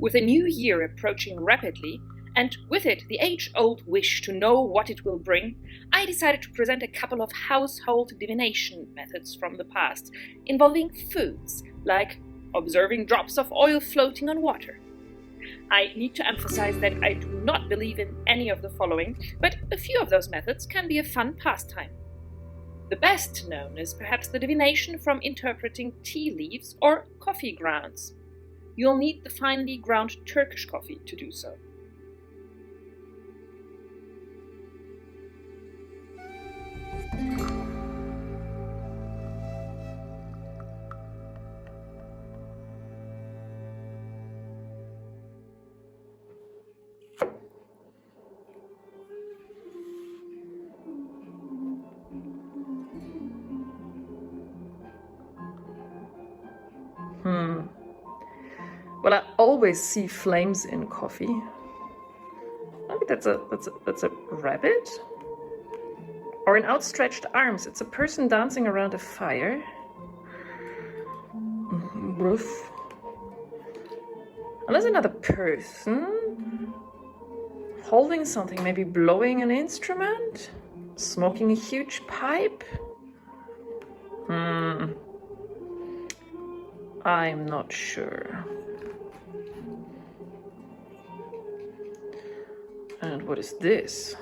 With a new year approaching rapidly, and with it the age-old wish to know what it will bring, I decided to present a couple of household divination methods from the past, involving foods, like observing drops of oil floating on water. I need to emphasize that I do not believe in any of the following, but a few of those methods can be a fun pastime. The best known is perhaps the divination from interpreting tea leaves or coffee grounds. You'll need the finely ground Turkish coffee to do so. Well, I always see flames in coffee. Maybe that's a rabbit? Or in outstretched arms, it's a person dancing around a fire. Roof. And there's another person holding something, maybe blowing an instrument, smoking a huge pipe. I'm not sure. And what is this?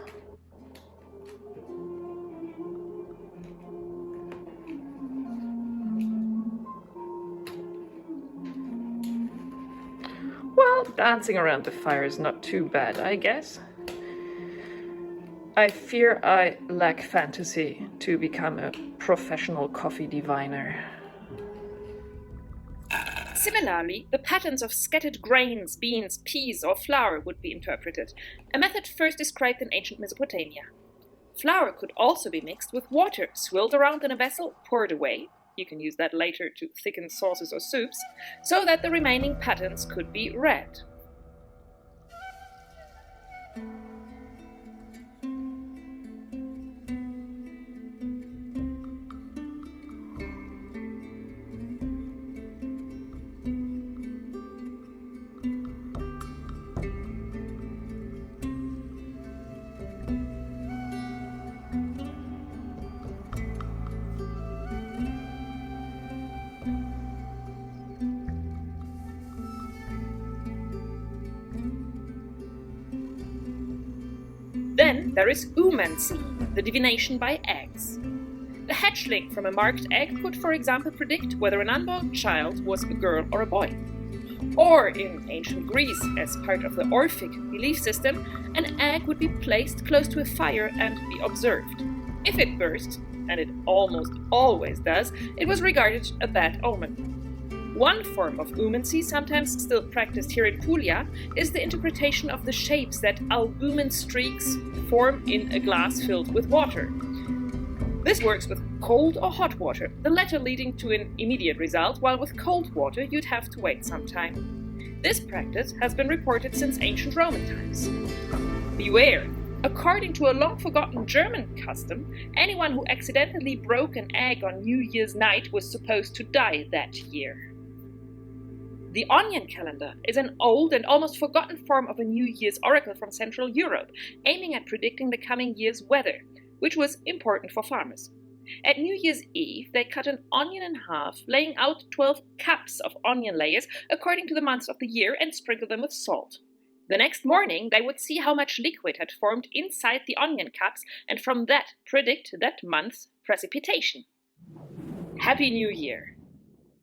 Well, dancing around the fire is not too bad, I guess. I fear I lack fantasy to become a professional coffee diviner. Similarly, the patterns of scattered grains, beans, peas, or flour would be interpreted, a method first described in ancient Mesopotamia. Flour could also be mixed with water, swirled around in a vessel, poured away. You can use that later to thicken sauces or soups, so that the remaining patterns could be read. Then there is oomancy, the divination by eggs. The hatchling from a marked egg could, for example, predict whether an unborn child was a girl or a boy. Or in ancient Greece, as part of the Orphic belief system, an egg would be placed close to a fire and be observed. If it burst, and it almost always does, it was regarded a bad omen. One form of oomancy, sometimes still practiced here in Puglia, is the interpretation of the shapes that albumen streaks form in a glass filled with water. This works with cold or hot water, the latter leading to an immediate result, while with cold water you'd have to wait some time. This practice has been reported since ancient Roman times. Beware! According to a long-forgotten German custom, anyone who accidentally broke an egg on New Year's night was supposed to die that year. The onion calendar is an old and almost forgotten form of a New Year's oracle from Central Europe, aiming at predicting the coming year's weather, which was important for farmers. At New Year's Eve, they cut an onion in half, laying out 12 cups of onion layers according to the months of the year, and sprinkle them with salt. The next morning, they would see how much liquid had formed inside the onion cups, and from that predict that month's precipitation. Happy New Year!